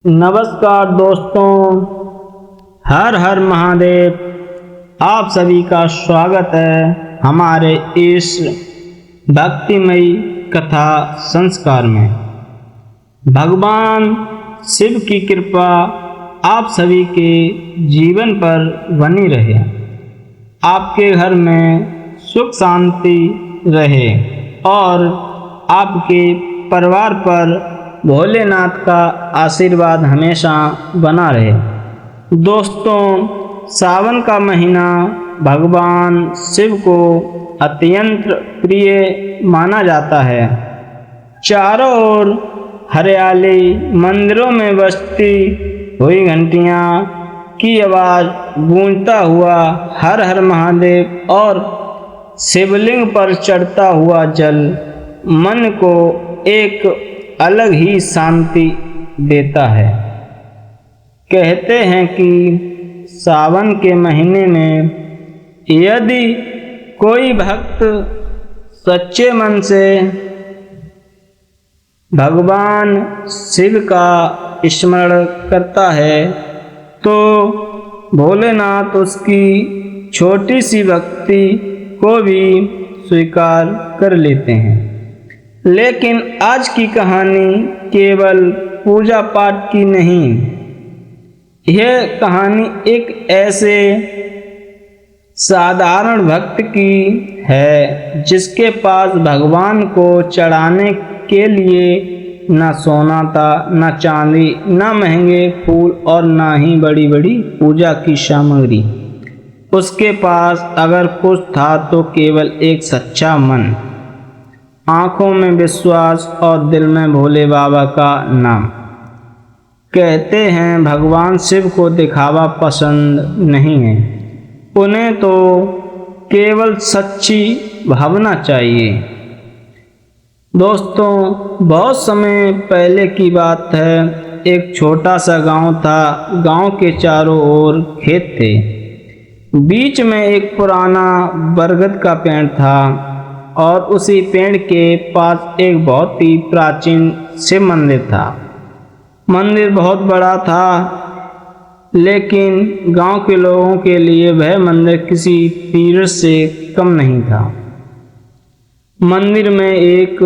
नमस्कार दोस्तों, हर हर महादेव। आप सभी का स्वागत है हमारे इस भक्तिमयी कथा संस्कार में। भगवान शिव की कृपा आप सभी के जीवन पर बनी रहे, आपके घर में सुख शांति रहे और आपके परिवार पर भोलेनाथ का आशीर्वाद हमेशा बना रहे। दोस्तों, सावन का महीना भगवान शिव को अत्यंत प्रिय माना जाता है। चारों ओर हरियाली, मंदिरों में बजती हुई घंटियां की आवाज़, गूंजता हुआ हर हर महादेव और शिवलिंग पर चढ़ता हुआ जल मन को एक अलग ही शांति देता है। कहते हैं कि सावन के महीने में यदि कोई भक्त सच्चे मन से भगवान शिव का स्मरण करता है तो भोलेनाथ उसकी छोटी सी भक्ति को भी स्वीकार कर लेते हैं। लेकिन आज की कहानी केवल पूजा पाठ की नहीं, यह कहानी एक ऐसे साधारण भक्त की है जिसके पास भगवान को चढ़ाने के लिए न सोना था, न चांदी, न महंगे फूल और न ही बड़ी बड़ी पूजा की सामग्री। उसके पास अगर कुछ था तो केवल एक सच्चा मन, आँखों में विश्वास और दिल में भोले बाबा का नाम। कहते हैं भगवान शिव को दिखावा पसंद नहीं है, उन्हें तो केवल सच्ची भावना चाहिए। दोस्तों, बहुत समय पहले की बात है। एक छोटा सा गांव था। गांव के चारों ओर खेत थे। बीच में एक पुराना बरगद का पेड़ था और उसी पेड़ के पास एक बहुत ही प्राचीन शिव मंदिर था। मंदिर बहुत बड़ा था, लेकिन गांव के लोगों के लिए वह मंदिर किसी तीर्थ से कम नहीं था। मंदिर में एक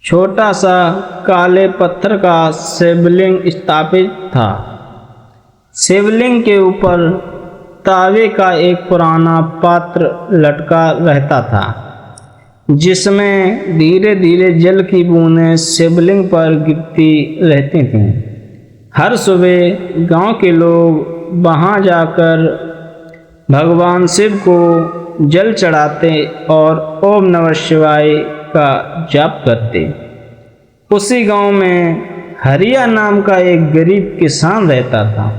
छोटा सा काले पत्थर का शिवलिंग स्थापित था। शिवलिंग के ऊपर तावे का एक पुराना पात्र लटका रहता था, जिसमें धीरे धीरे जल की बूंदें शिवलिंग पर गिरती रहती थीं। हर सुबह गांव के लोग वहां जाकर भगवान शिव को जल चढ़ाते और ओम नमः शिवाय का जाप करते। उसी गांव में हरिया नाम का एक गरीब किसान रहता था।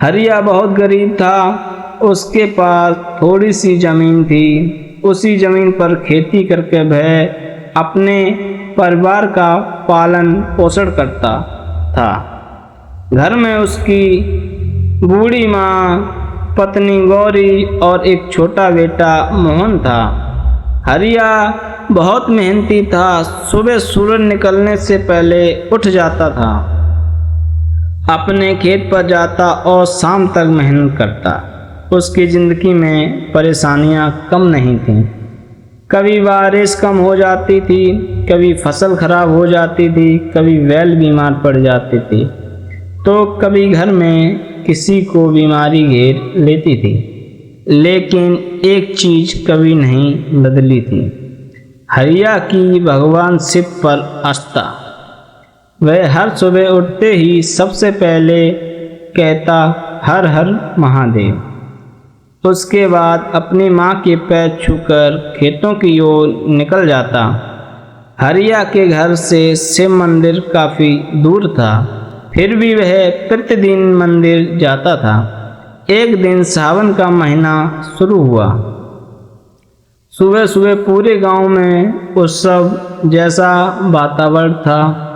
हरिया बहुत गरीब था। उसके पास थोड़ी सी ज़मीन थी। उसी ज़मीन पर खेती करके वह अपने परिवार का पालन पोषण करता था। घर में उसकी बूढ़ी माँ, पत्नी गौरी और एक छोटा बेटा मोहन था। हरिया बहुत मेहनती था। सुबह सूरज निकलने से पहले उठ जाता था, अपने खेत पर जाता और शाम तक मेहनत करता। उसकी ज़िंदगी में परेशानियां कम नहीं थीं। कभी बारिश कम हो जाती थी, कभी फसल खराब हो जाती थी, कभी बैल बीमार पड़ जाते थे, तो कभी घर में किसी को बीमारी घेर लेती थी। लेकिन एक चीज़ कभी नहीं बदली थी, हरिया की भगवान शिव पर आस्था। वह हर सुबह उठते ही सबसे पहले कहता हर हर महादेव। उसके बाद अपनी माँ के पैर छूकर खेतों की ओर निकल जाता। हरिया के घर से शिव मंदिर काफ़ी दूर था, फिर भी वह प्रतिदिन मंदिर जाता था। एक दिन सावन का महीना शुरू हुआ। सुबह सुबह पूरे गांव में उत्सव जैसा वातावरण था।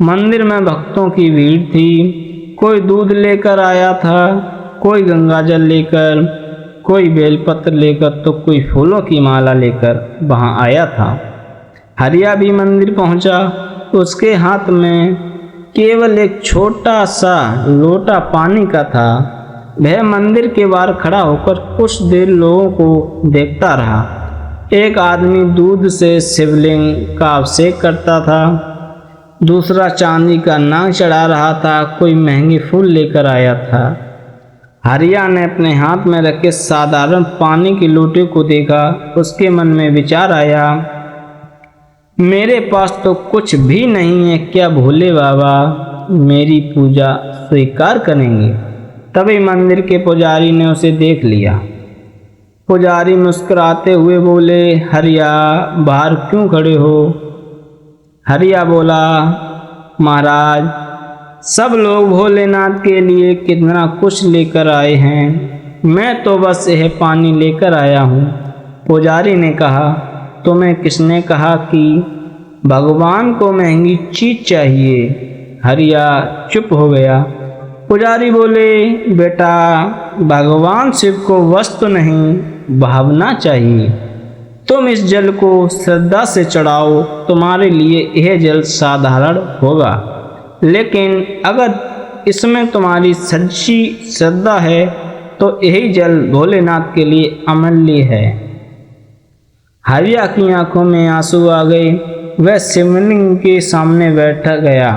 मंदिर में भक्तों की भीड़ थी। कोई दूध लेकर आया था, कोई गंगाजल लेकर, कोई बेलपत्र लेकर, तो कोई फूलों की माला लेकर वहां आया था। हरिया भी मंदिर पहुंचा। उसके हाथ में केवल एक छोटा सा लोटा पानी का था। वह मंदिर के बाहर खड़ा होकर कुछ देर लोगों को देखता रहा। एक आदमी दूध से शिवलिंग का अभिषेक करता था, दूसरा चांदी का नाग चढ़ा रहा था, कोई महंगे फूल लेकर आया था। हरिया ने अपने हाथ में रखे साधारण पानी के लोटे को देखा। उसके मन में विचार आया, मेरे पास तो कुछ भी नहीं है, क्या भोले बाबा मेरी पूजा स्वीकार करेंगे? तभी मंदिर के पुजारी ने उसे देख लिया। पुजारी मुस्कुराते हुए बोले, हरिया बाहर क्यों खड़े हो? हरिया बोला, महाराज सब लोग भोलेनाथ के लिए कितना कुछ लेकर आए हैं, मैं तो बस यह पानी लेकर आया हूँ। पुजारी ने कहा, तुम्हें किसने कहा कि भगवान को महंगी चीज चाहिए? हरिया चुप हो गया। पुजारी बोले, बेटा भगवान शिव को वस्तु नहीं भावना चाहिए। तुम इस जल को श्रद्धा से चढ़ाओ, तुम्हारे लिए यह जल साधारण होगा, लेकिन अगर इसमें तुम्हारी सच्ची श्रद्धा है तो यही जल भोलेनाथ के लिए अमूल्य है। हरिया की आंखों में आंसू आ गए। वह शिवलिंग के सामने बैठ गया।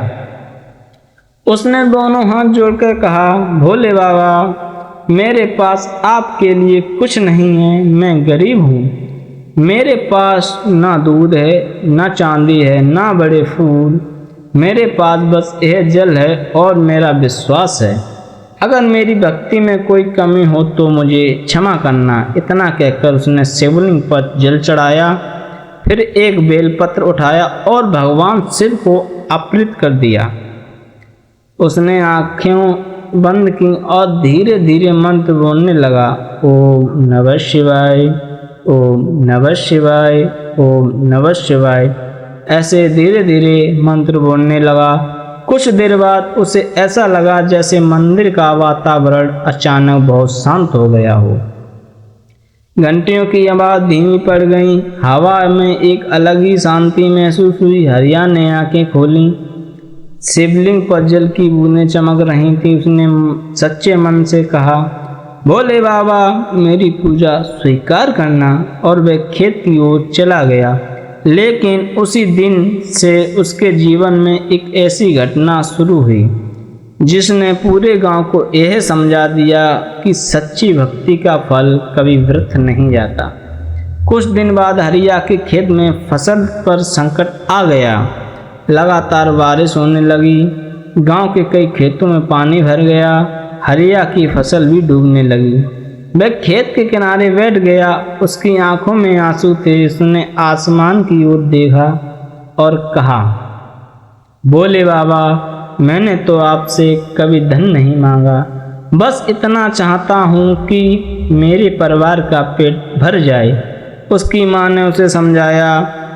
उसने दोनों हाथ जोड़कर कहा, भोले बाबा मेरे पास आपके लिए कुछ नहीं है, मैं गरीब हूँ। मेरे पास ना दूध है, ना चांदी है, ना बड़े फूल, मेरे पास बस यह जल है और मेरा विश्वास है। अगर मेरी भक्ति में कोई कमी हो तो मुझे क्षमा करना। इतना कहकर उसने शिवलिंग पर जल चढ़ाया, फिर एक बेलपत्र उठाया और भगवान शिव को अर्पित कर दिया। उसने आँखें बंद की और धीरे धीरे मंत्र बोलने लगा, ओम नमः शिवाय, ओम नमः शिवाय, ओम नमः शिवाय। ऐसे धीरे धीरे मंत्र बोलने लगा। कुछ देर बाद उसे ऐसा लगा जैसे मंदिर का वातावरण अचानक बहुत शांत हो गया हो। घंटियों की आवाज़ धीमी पड़ गई। हवा में एक अलग ही शांति महसूस हुई। हरिया ने आंखें खोली। शिवलिंग पर जल की बूंदें चमक रही थी। उसने सच्चे मन से कहा, भोले बाबा मेरी पूजा स्वीकार करना, और वह खेत की ओर चला गया। लेकिन उसी दिन से उसके जीवन में एक ऐसी घटना शुरू हुई जिसने पूरे गांव को यह समझा दिया कि सच्ची भक्ति का फल कभी व्यर्थ नहीं जाता। कुछ दिन बाद हरिया के खेत में फसल पर संकट आ गया। लगातार बारिश होने लगी। गांव के कई खेतों में पानी भर गया। हरिया की फसल भी डूबने लगी। वह खेत के किनारे बैठ गया। उसकी आंखों में आंसू थे। उसने आसमान की ओर देखा और कहा, भोले बाबा मैंने तो आपसे कभी धन नहीं मांगा, बस इतना चाहता हूँ कि मेरे परिवार का पेट भर जाए। उसकी माँ ने उसे समझाया,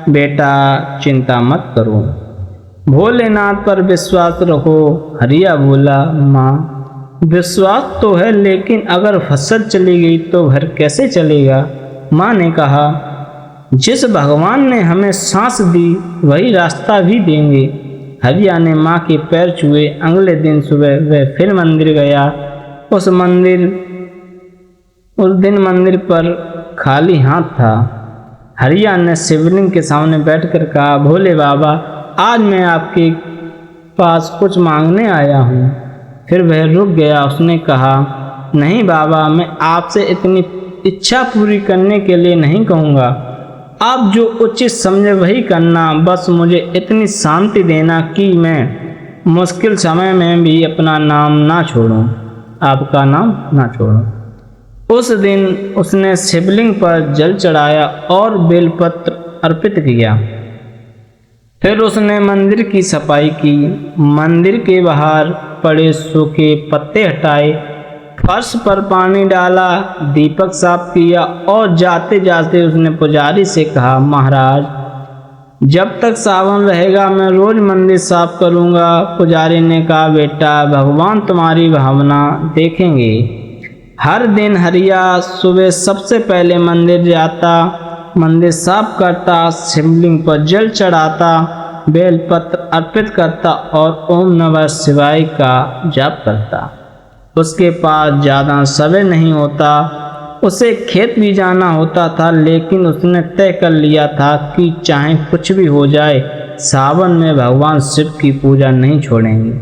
बेटा चिंता मत करो, भोलेनाथ पर विश्वास रखो। हरिया बोला, माँ विश्वास तो है, लेकिन अगर फसल चली गई तो घर कैसे चलेगा? माँ ने कहा, जिस भगवान ने हमें सांस दी वही रास्ता भी देंगे। हरिया ने माँ के पैर छुए। अगले दिन सुबह वह फिर मंदिर गया। उस दिन मंदिर पर खाली हाथ था। हरिया ने शिवलिंग के सामने बैठकर कहा, भोले बाबा आज मैं आपके पास कुछ मांगने आया हूँ। फिर वह रुक गया। उसने कहा, नहीं बाबा, मैं आपसे इतनी इच्छा पूरी करने के लिए नहीं कहूँगा। आप जो उचित समझे वही करना। बस मुझे इतनी शांति देना कि मैं मुश्किल समय में भी अपना नाम ना छोड़ूं, आपका नाम ना छोड़ूं। उस दिन उसने शिवलिंग पर जल चढ़ाया और बेलपत्र अर्पित किया। फिर उसने मंदिर की सफाई की। मंदिर के बाहर पड़े सूखे पत्ते हटाए, फर्श पर पानी डाला, दीपक साफ किया और जाते जाते उसने पुजारी से कहा, महाराज जब तक सावन रहेगा मैं रोज मंदिर साफ करूंगा। पुजारी ने कहा, बेटा भगवान तुम्हारी भावना देखेंगे। हर दिन हरिया सुबह सबसे पहले मंदिर जाता। मंदिर साफ करता, शिवलिंग पर जल चढ़ाता, बेलपत्र अर्पित करता और ओम नमः शिवाय का जाप करता। उसके पास ज़्यादा समय नहीं होता, उसे खेत भी जाना होता था, लेकिन उसने तय कर लिया था कि चाहे कुछ भी हो जाए, सावन में भगवान शिव की पूजा नहीं छोड़ेंगे।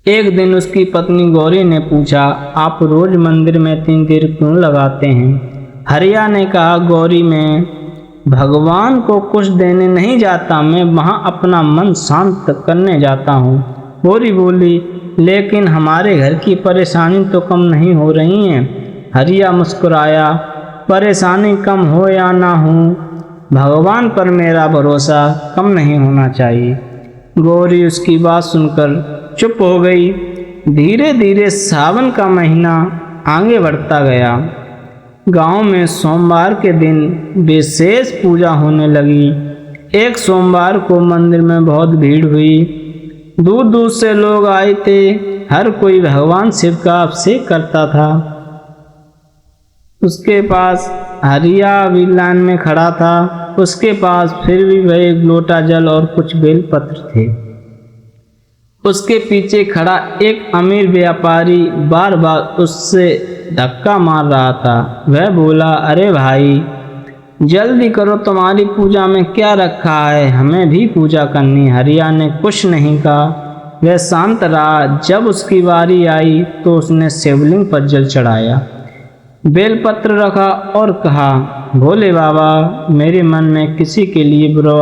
एक दिन उसकी पत्नी गौरी ने पूछा, आप रोज मंदिर में 3 देर क्यों लगाते हैं? हरिया ने कहा, गौरी, मैं भगवान को कुछ देने नहीं जाता, मैं वहाँ अपना मन शांत करने जाता हूँ। गौरी बोली, लेकिन हमारे घर की परेशानी तो कम नहीं हो रही है। हरिया मुस्कुराया, परेशानी कम हो या ना हो, भगवान पर मेरा भरोसा कम नहीं होना चाहिए। गौरी उसकी बात सुनकर चुप हो गई। धीरे धीरे सावन का महीना आगे बढ़ता गया। गांव में सोमवार के दिन विशेष पूजा होने लगी। एक सोमवार को मंदिर में बहुत भीड़ हुई। दूर दूर से लोग आए थे। हर कोई भगवान शिव का अभिषेक करता था। उसके पास हरिया भी लाइन में खड़ा था। उसके पास फिर भी वह एक लोटा जल और कुछ बेलपत्र थे। उसके पीछे खड़ा एक अमीर व्यापारी बार बार उससे धक्का मार रहा था। वह बोला, अरे भाई, जल्दी करो, तुम्हारी पूजा में क्या रखा है, हमें भी पूजा करनी। हरिया ने कुछ नहीं कहा, वह शांत रहा। जब उसकी बारी आई तो उसने शिवलिंग पर जल चढ़ाया, बेलपत्र रखा और कहा, भोले बाबा, मेरे मन में किसी के लिए बुरा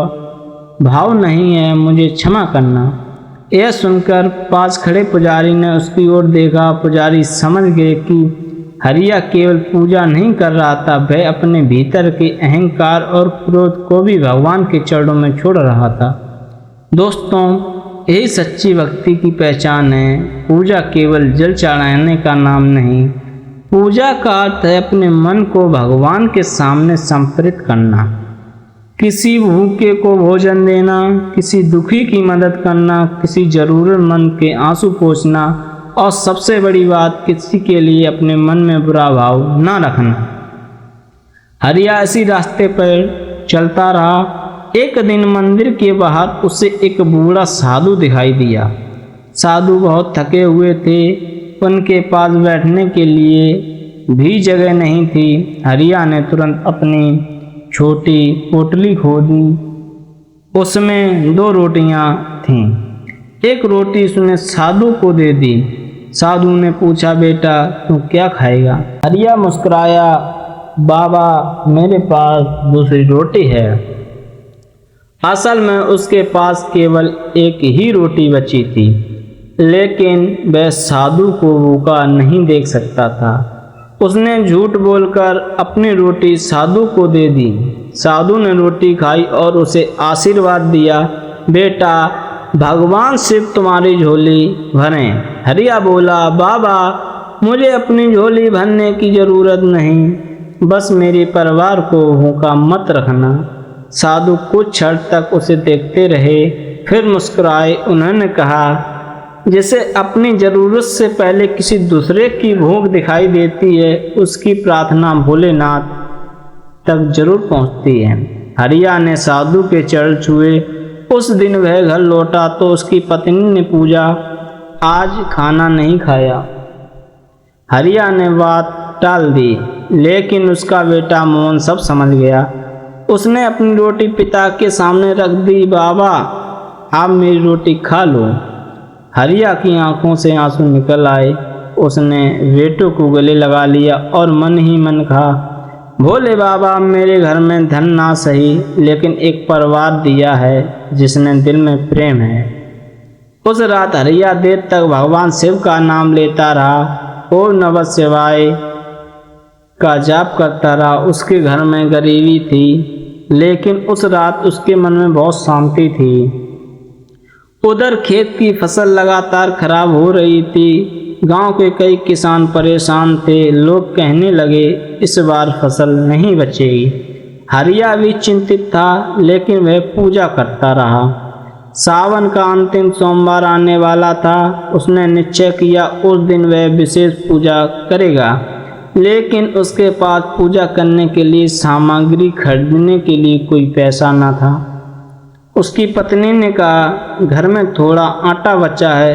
भाव नहीं है, मुझे क्षमा करना। यह सुनकर पास खड़े पुजारी ने उसकी ओर देखा। पुजारी समझ गए कि हरिया केवल पूजा नहीं कर रहा था, वह अपने भीतर के अहंकार और क्रोध को भी भगवान के चरणों में छोड़ रहा था। दोस्तों, यही सच्ची भक्ति की पहचान है। पूजा केवल जल चढ़ाने का नाम नहीं, पूजा का अर्थ है अपने मन को भगवान के सामने समर्पित करना। किसी भूखे को भोजन देना, किसी दुखी की मदद करना, किसी जरूरतमंद के आंसू पोंछना और सबसे बड़ी बात, किसी के लिए अपने मन में बुरा भाव ना रखना। हरिया इसी रास्ते पर चलता रहा। एक दिन मंदिर के बाहर उसे एक बूढ़ा साधु दिखाई दिया। साधु बहुत थके हुए थे, उनके पास बैठने के लिए भी जगह नहीं थी। हरिया ने तुरंत अपनी छोटी पोटली खोली। उसमें 2 रोटियां थीं। एक रोटी उसने साधु को दे दी। साधु ने पूछा, बेटा, तू क्या खाएगा? हरिया मुस्कुराया, बाबा, मेरे पास दूसरी रोटी है। असल में उसके पास केवल एक ही रोटी बची थी, लेकिन वह साधु को भूखा नहीं देख सकता था। उसने झूठ बोलकर अपनी रोटी साधु को दे दी। साधु ने रोटी खाई और उसे आशीर्वाद दिया, बेटा, भगवान शिव तुम्हारी झोली भरें। हरिया बोला, बाबा, मुझे अपनी झोली भरने की ज़रूरत नहीं, बस मेरे परिवार को भूखा मत रखना। साधु कुछ क्षण तक उसे देखते रहे, फिर मुस्कुराए। उन्होंने कहा, जिसे अपनी ज़रूरत से पहले किसी दूसरे की भूख दिखाई देती है, उसकी प्रार्थना भोलेनाथ तक जरूर पहुंचती है। हरिया ने साधु के चरण छुए। उस दिन वह घर लौटा तो उसकी पत्नी ने पूछा, आज खाना नहीं खाया? हरिया ने बात टाल दी, लेकिन उसका बेटा मोहन सब समझ गया। उसने अपनी रोटी पिता के सामने रख दी। बाबा, आप मेरी रोटी खा लो। हरिया की आंखों से आंसू निकल आए। उसने बेटों को गले लगा लिया और मन ही मन कहा, भोले बाबा, मेरे घर में धन ना सही, लेकिन एक परिवार दिया है जिसने दिल में प्रेम है। उस रात हरिया देर तक भगवान शिव का नाम लेता रहा, ओम नमः शिवाय का जाप करता रहा। उसके घर में गरीबी थी, लेकिन उस रात उसके मन में बहुत शांति थी। उधर खेत की फसल लगातार खराब हो रही थी। गांव के कई किसान परेशान थे। लोग कहने लगे, इस बार फसल नहीं बचेगी। हरिया भी चिंतित था, लेकिन वह पूजा करता रहा। सावन का अंतिम सोमवार आने वाला था। उसने निश्चय किया, उस दिन वह विशेष पूजा करेगा। लेकिन उसके पास पूजा करने के लिए सामग्री खरीदने के लिए कोई पैसा न था। उसकी पत्नी ने कहा, घर में थोड़ा आटा बचा है,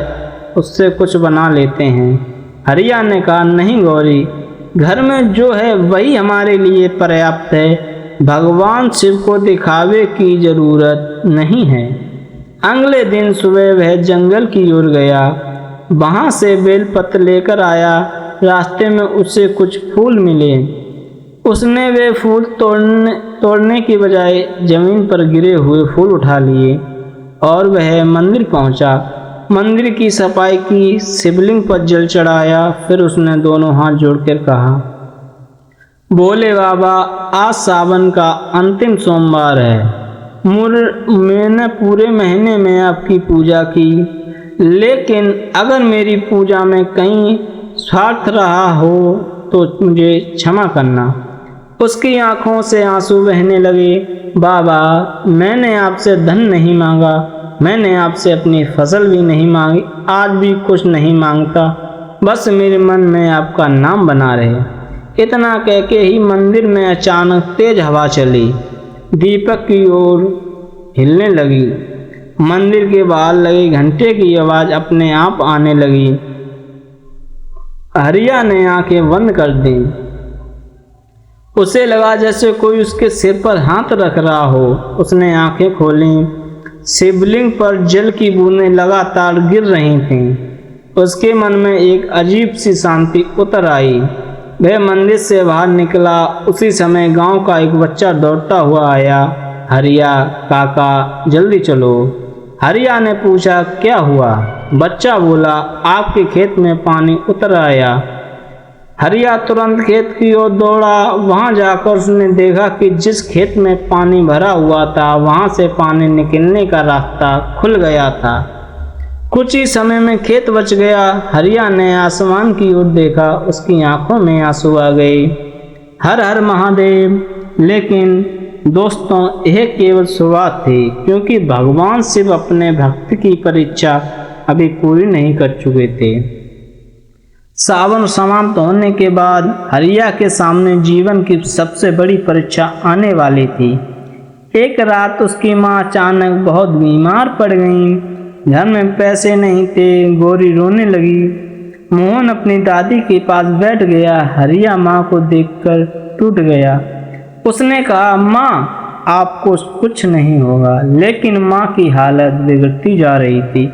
उससे कुछ बना लेते हैं। हरिया ने कहा, नहीं गौरी, घर में जो है वही हमारे लिए पर्याप्त है। भगवान शिव को दिखावे की जरूरत नहीं है। अगले दिन सुबह वह जंगल की ओर गया, वहां से बेलपत्र लेकर आया। रास्ते में उसे कुछ फूल मिले। उसने वे फूल तोड़ने की बजाय जमीन पर गिरे हुए फूल उठा लिए और वह मंदिर पहुंचा। मंदिर की सफाई की, शिवलिंग पर जल चढ़ाया। फिर उसने दोनों हाथ जोड़कर कहा, बोले बाबा, आज सावन का अंतिम सोमवार है। मैंने पूरे महीने में आपकी पूजा की, लेकिन अगर मेरी पूजा में कहीं स्वार्थ रहा हो तो मुझे क्षमा करना। उसकी आंखों से आंसू बहने लगे। बाबा, मैंने आपसे धन नहीं मांगा, मैंने आपसे अपनी फसल भी नहीं मांगी, आज भी कुछ नहीं मांगता, बस मेरे मन में आपका नाम बना रहे। इतना कह के ही मंदिर में अचानक तेज हवा चली, दीपक की ओर हिलने लगी। मंदिर के बाहर लगे घंटे की आवाज अपने आप आने लगी। हरिया ने आंखें बंद कर दी। उसे लगा जैसे कोई उसके सिर पर हाथ रख रहा हो। उसने आंखें खोली। शिवलिंग पर जल की बूंदें लगातार गिर रही थीं। उसके मन में एक अजीब सी शांति उतर आई। वह मंदिर से बाहर निकला। उसी समय गांव का एक बच्चा दौड़ता हुआ आया। हरिया, काका, जल्दी चलो। हरिया ने पूछा, क्या हुआ? बच्चा बोला, आपके खेत में पानी उतर आया। हरिया तुरंत खेत की ओर दौड़ा। वहां जाकर उसने देखा कि जिस खेत में पानी भरा हुआ था वहां से पानी निकलने का रास्ता खुल गया था। कुछ ही समय में खेत बच गया। हरिया ने आसमान की ओर देखा। उसकी आंखों में आंसू आ गए। हर हर महादेव। लेकिन दोस्तों, यह केवल शुरुआत थी, क्योंकि भगवान शिव अपने भक्त की परीक्षा अभी पूरी नहीं कर चुके थे। सावन समाप्त होने के बाद हरिया के सामने जीवन की सबसे बड़ी परीक्षा आने वाली थी। एक रात उसकी माँ अचानक बहुत बीमार पड़ गई। घर में पैसे नहीं थे। गौरी रोने लगी। मोहन अपनी दादी के पास बैठ गया। हरिया माँ को देखकर टूट गया। उसने कहा, माँ, आपको कुछ नहीं होगा। लेकिन माँ की हालत बिगड़ती जा रही थी।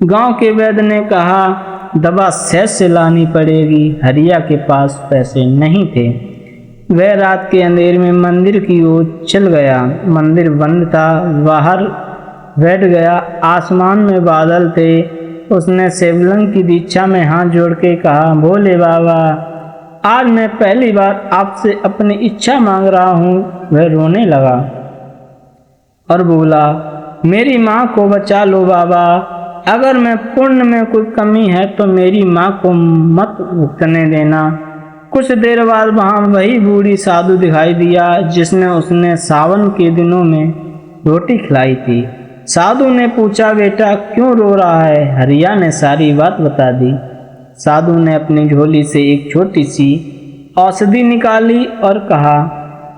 गांव के वैद्य ने कहा, दवा शहर से लानी पड़ेगी। हरिया के पास पैसे नहीं थे। वह रात के अंधेरे में मंदिर की ओर चल गया। मंदिर बंद था। बाहर बैठ गया। आसमान में बादल थे। उसने शिवलिंग की दीक्षा में हाथ जोड़ के कहा, भोले बाबा, आज मैं पहली बार आपसे अपनी इच्छा मांग रहा हूँ। वह रोने लगा और बोला, मेरी माँ को बचा लो बाबा। अगर मैं पुण्य में कोई कमी है तो मेरी माँ को मत भुगतने देना। कुछ देर बाद वहाँ वही बूढ़ी साधु दिखाई दिया जिसने उसने सावन के दिनों में रोटी खिलाई थी। साधु ने पूछा, बेटा क्यों रो रहा है? हरिया ने सारी बात बता दी। साधु ने अपनी झोली से एक छोटी सी औषधि निकाली और कहा,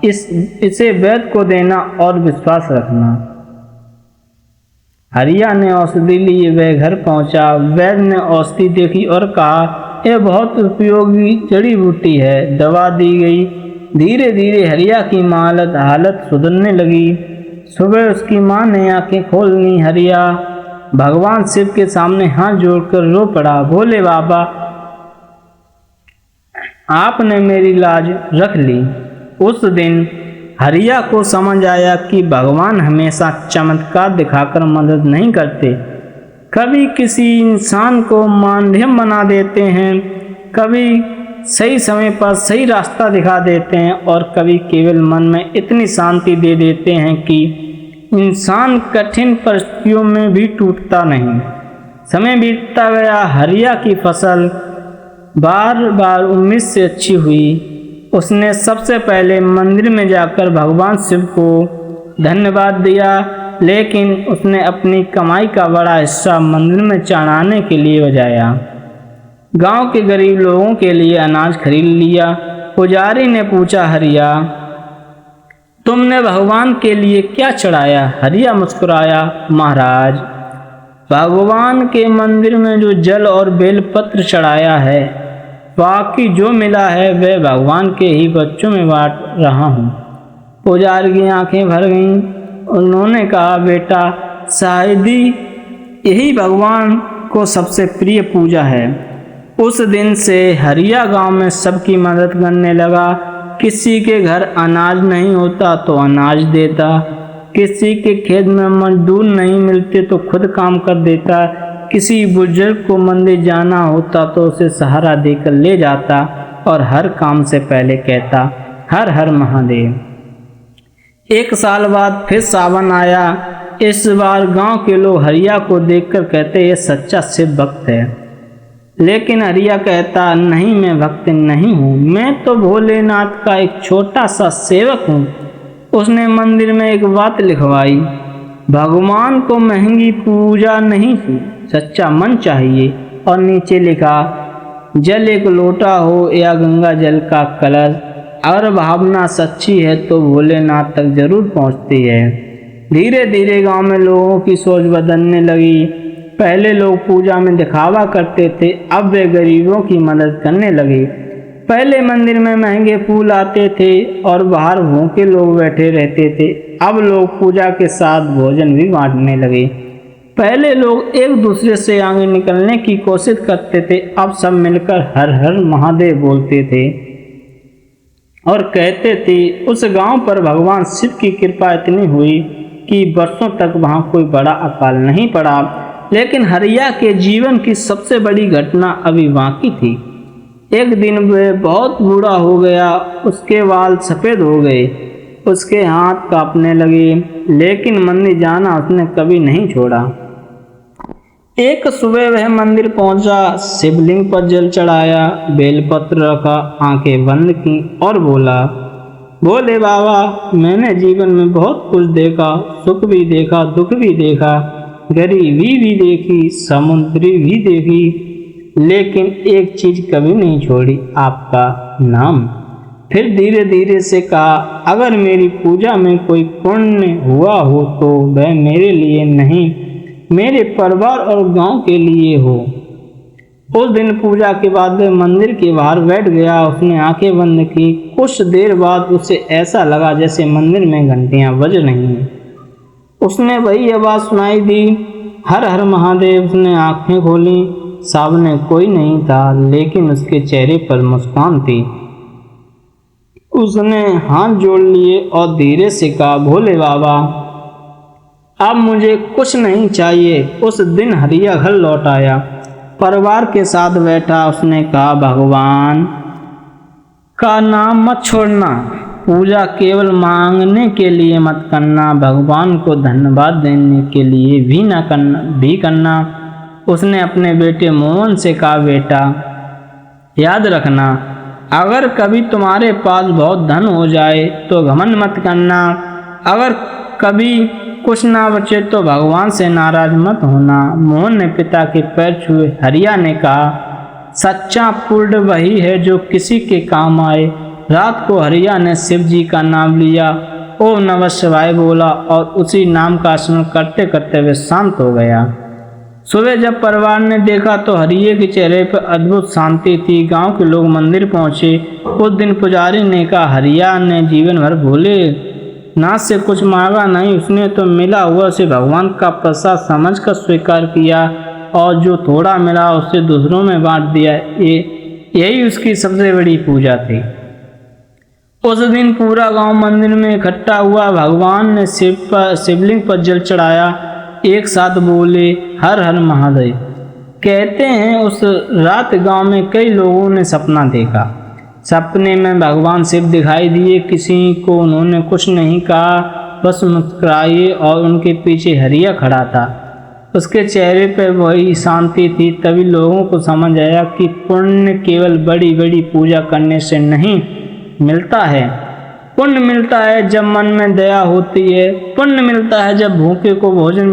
इसे वैद्य को देना और विश्वास रखना। हरिया ने औषधि ली। वह घर पहुंचा। वैद्य ने औषधि देखी और कहा, यह बहुत उपयोगी जड़ी बूटी है। दवा दी गई। धीरे धीरे हरिया की हालत सुधरने लगी। सुबह उसकी माँ ने आंखें खोल ली। हरिया भगवान शिव के सामने हाथ जोड़कर रो पड़ा, भोले बाबा, आपने मेरी लाज रख ली। उस दिन हरिया को समझ आया कि भगवान हमेशा चमत्कार दिखाकर मदद नहीं करते। कभी किसी इंसान को माध्यम बना देते हैं, कभी सही समय पर सही रास्ता दिखा देते हैं और कभी केवल मन में इतनी शांति दे देते हैं कि इंसान कठिन परिस्थितियों में भी टूटता नहीं। समय बीतता गया। हरिया की फसल बार बार उम्मीद से अच्छी हुई। उसने सबसे पहले मंदिर में जाकर भगवान शिव को धन्यवाद दिया, लेकिन उसने अपनी कमाई का बड़ा हिस्सा मंदिर में चढ़ाने के लिए बजाया। गांव के गरीब लोगों के लिए अनाज खरीद लिया। पुजारी ने पूछा, हरिया तुमने भगवान के लिए क्या चढ़ाया? हरिया मुस्कुराया, महाराज भगवान के मंदिर में जो जल और बेलपत्र चढ़ाया है, बाकी जो मिला है वह भगवान के ही बच्चों में बांट रहा हूँ। पुजारी की आंखें भर गईं। उन्होंने कहा, बेटा शायद यही भगवान को सबसे प्रिय पूजा है। उस दिन से हरिया गांव में सबकी मदद करने लगा। किसी के घर अनाज नहीं होता तो अनाज देता, किसी के खेत में मजदूर नहीं मिलते तो खुद काम कर देता, किसी बुजुर्ग को मंदिर जाना होता तो उसे सहारा देकर ले जाता और हर काम से पहले कहता, हर हर महादेव। एक साल बाद फिर सावन आया। इस बार गांव के लोग हरिया को देखकर कहते, ये सच्चा शिव भक्त है। लेकिन हरिया कहता, नहीं मैं भक्त नहीं हूँ, मैं तो भोलेनाथ का एक छोटा सा सेवक हूँ। उसने मंदिर में एक बात लिखवाई, भगवान को महंगी पूजा नहीं थी, सच्चा मन चाहिए। और नीचे लिखा, जल एक लोटा हो या गंगा जल का कलश, अगर भावना सच्ची है तो भोलेनाथ तक जरूर पहुँचती है। धीरे धीरे गांव में लोगों की सोच बदलने लगी। पहले लोग पूजा में दिखावा करते थे, अब वे गरीबों की मदद करने लगे। पहले मंदिर में महंगे फूल आते थे और बाहर भूखे लोग बैठे रहते थे, अब लोग पूजा के साथ भोजन भी बांटने लगे। पहले लोग एक दूसरे से आगे निकलने की कोशिश करते थे, अब सब मिलकर हर हर महादेव बोलते थे और कहते थे। उस गांव पर भगवान शिव की कृपा इतनी हुई कि बरसों तक वहां कोई बड़ा अकाल नहीं पड़ा। लेकिन हरिया के जीवन की सबसे बड़ी घटना अभी बाकी थी। एक दिन वह बहुत बूढ़ा हो गया, उसके बाल सफ़ेद हो गए, उसके हाथ कांपने लगे, लेकिन मंदिर जाना उसने कभी नहीं छोड़ा। एक सुबह वह मंदिर पहुंचा, शिवलिंग पर जल चढ़ाया, बेलपत्र रखा, आंखें बंद की और बोला, बोले बाबा मैंने जीवन में बहुत कुछ देखा, सुख भी देखा, दुख भी देखा, गरीबी भी देखी, समुद्री भी देखी, लेकिन एक चीज कभी नहीं छोड़ी, आपका नाम। फिर धीरे धीरे से कहा, अगर मेरी पूजा में कोई पुण्य हुआ हो तो वह मेरे लिए नहीं, मेरे परिवार और गांव के लिए हो। उस दिन पूजा के बाद वह मंदिर के बाहर बैठ गया। उसने आंखें बंद की। कुछ देर बाद उसे ऐसा लगा जैसे मंदिर में घंटियां बज रही हैं। उसने वही आवाज़ सुनाई दी, हर हर महादेव। उसने आंखें खोली, सामने कोई नहीं था, लेकिन उसके चेहरे पर मुस्कान थी। उसने हाथ जोड़ लिए और धीरे से कहा, भोले बाबा अब मुझे कुछ नहीं चाहिए। उस दिन हरिया घर लौट आया, परिवार के साथ बैठा। उसने कहा, भगवान का नाम मत छोड़ना, पूजा केवल मांगने के लिए मत करना, भगवान को धन्यवाद देने के लिए भी करना। उसने अपने बेटे मोहन से कहा, बेटा याद रखना, अगर कभी तुम्हारे पास बहुत धन हो जाए तो घमंड मत करना, अगर कभी कुछ ना बचे तो भगवान से नाराज मत होना। मोहन ने पिता के पैर छुए। हरिया ने कहा, सच्चा पुण्य वही है जो किसी के काम आए। रात को हरिया ने शिव जी का नाम लिया, ओम नमः शिवाय बोला और उसी नाम का स्मरण करते करते वे शांत हो गया। सुबह जब परिवार ने देखा तो हरिये के चेहरे पर अद्भुत शांति थी। गांव के लोग मंदिर पहुंचे। उस दिन पुजारी ने कहा, हरिया ने जीवन भर भोलेनाथ से कुछ मांगा नहीं, उसने तो मिला हुआ उसे भगवान का प्रसाद समझकर स्वीकार किया और जो थोड़ा मिला उसे दूसरों में बांट दिया। यही उसकी सबसे बड़ी पूजा थी। उस दिन पूरा गांव मंदिर में इकट्ठा हुआ। भगवान ने शिवलिंग पर जल चढ़ाया, एक साथ बोले, हर हर महादेव। कहते हैं उस रात गांव में कई लोगों ने सपना देखा। सपने में भगवान शिव दिखाई दिए। किसी को उन्होंने कुछ नहीं कहा, बस मुस्कुराए और उनके पीछे हरिया खड़ा था। उसके चेहरे पर वही शांति थी। तभी लोगों को समझ आया कि पुण्य केवल बड़ी बड़ी पूजा करने से नहीं मिलता है। पुण्य मिलता है जब मन में दया होती है, पुण्य मिलता है जब भूखे को भोजन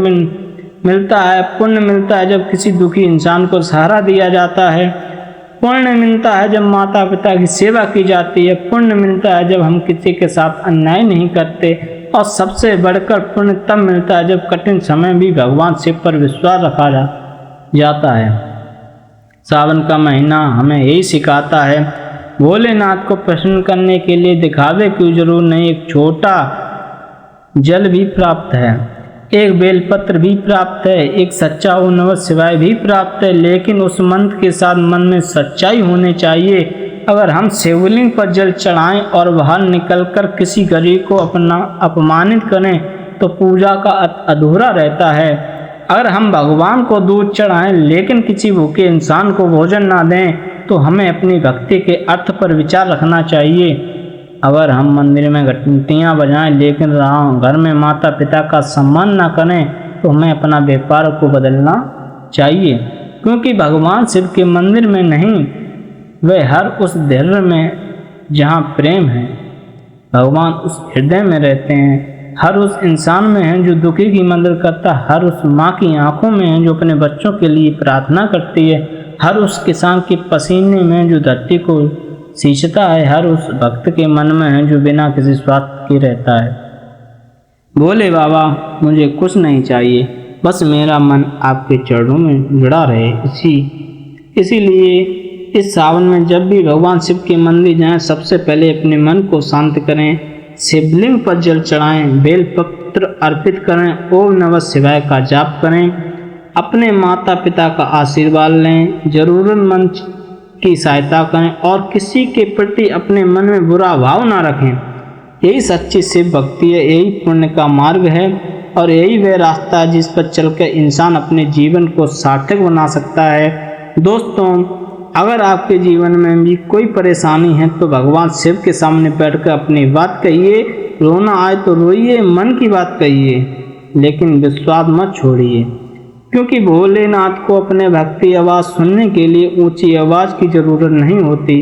मिलता है, पुण्य मिलता है जब किसी दुखी इंसान को सहारा दिया जाता है, पुण्य मिलता है जब माता पिता की सेवा की जाती है, पुण्य मिलता है जब हम किसी के साथ अन्याय नहीं करते, और सबसे बढ़कर पुण्य तब मिलता है जब कठिन समय भी भगवान शिव पर विश्वास रखा जाता है। सावन का महीना हमें यही सिखाता है, भोलेनाथ को प्रसन्न करने के लिए दिखावे की जरूरत नहीं, एक छोटा जल भी प्राप्त है, एक बेलपत्र भी प्राप्त है, एक सच्चा ओम नमः शिवाय भी प्राप्त है, लेकिन उस मंत्र के साथ मन में सच्चाई होनी चाहिए। अगर हम शिवलिंग पर जल चढ़ाएं और बाहर निकलकर किसी गरीब को अपमानित करें तो पूजा का अधूरा रहता है। अगर हम भगवान को दूध चढ़ाएं लेकिन किसी भूखे इंसान को भोजन ना दें तो हमें अपनी भक्ति के अर्थ पर विचार रखना चाहिए। अगर हम मंदिर में घंटियाँ बजाएं लेकिन घर में माता पिता का सम्मान ना करें तो हमें अपना व्यापार को बदलना चाहिए, क्योंकि भगवान शिव के मंदिर में नहीं, वह हर उस धैर्य में जहाँ प्रेम है। भगवान उस हृदय में रहते हैं, हर उस इंसान में है जो दुखी की मदद करता, हर उस माँ की आंखों में है जो अपने बच्चों के लिए प्रार्थना करती है, हर उस किसान के पसीने में जो धरती को सींचता है, हर उस भक्त के मन में है जो बिना किसी स्वार्थ के रहता है। बोले बाबा मुझे कुछ नहीं चाहिए, बस मेरा मन आपके चरणों में जुड़ा रहे। इसीलिए इस सावन में जब भी भगवान शिव के मंदिर जाएं सबसे पहले अपने मन को शांत करें, शिवलिंग पर जल चढ़ाएं, बेलपत्र अर्पित करें, ओम नमः शिवाय का जाप करें, अपने माता पिता का आशीर्वाद लें, जरूरतमंद की सहायता करें और किसी के प्रति अपने मन में बुरा भाव ना रखें। यही सच्ची शिव भक्ति है, यही पुण्य का मार्ग है और यही वह रास्ता है जिस पर चलकर इंसान अपने जीवन को सार्थक बना सकता है। दोस्तों, अगर आपके जीवन में भी कोई परेशानी है तो भगवान शिव के सामने बैठकर अपनी बात कहिए, रोना आए तो रोइए, मन की बात कहिए, लेकिन विश्वास मत छोड़िए, क्योंकि भोलेनाथ को अपने भक्ति आवाज़ सुनने के लिए ऊंची आवाज़ की ज़रूरत नहीं होती।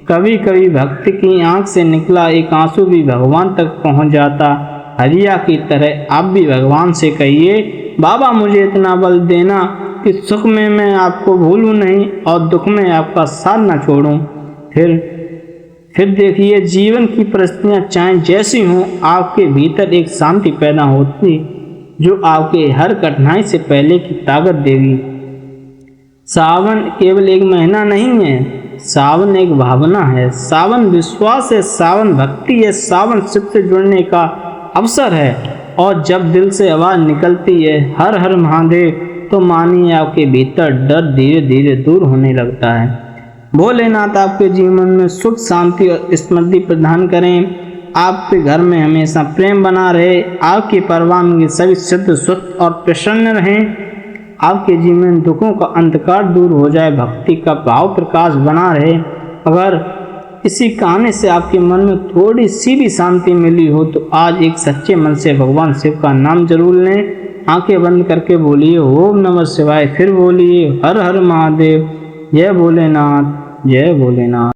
कभी कभी भक्त की आंख से निकला एक आंसू भी भगवान तक पहुंच जाता। हरिया की तरह आप भी भगवान से कहिए, बाबा मुझे इतना बल देना कि सुख में मैं आपको भूलूं नहीं और दुख में आपका साथ न छोड़ूं। फिर देखिए, जीवन की परिस्थितियाँ चाहे जैसी हों, आपके भीतर एक शांति पैदा होती जो आपके हर कठिनाई से पहले की ताकत देगी। सावन केवल एक महीना नहीं है, सावन एक भावना है, सावन विश्वास है, सावन भक्ति है, सावन शिव से जुड़ने का अवसर है। और जब दिल से आवाज़ निकलती है हर हर महादेव, तो मानिए आपके भीतर डर धीरे धीरे दूर होने लगता है। भोलेनाथ आपके जीवन में सुख शांति और समृद्धि प्रदान करें, आपके घर में हमेशा प्रेम बना रहे, आपके परिवार में सभी सिद्ध स्वस्थ और प्रसन्न रहें, आपके जीवन में दुखों का अंधकार दूर हो जाए, भक्ति का भाव प्रकाश बना रहे। अगर इसी कहानी से आपके मन में थोड़ी सी भी शांति मिली हो तो आज एक सच्चे मन से भगवान शिव का नाम जरूर लें। आंखें बंद करके बोलिए ओम नमः शिवाय, फिर बोलिए हर हर महादेव, जय भोलेनाथ, जय भोलेनाथ।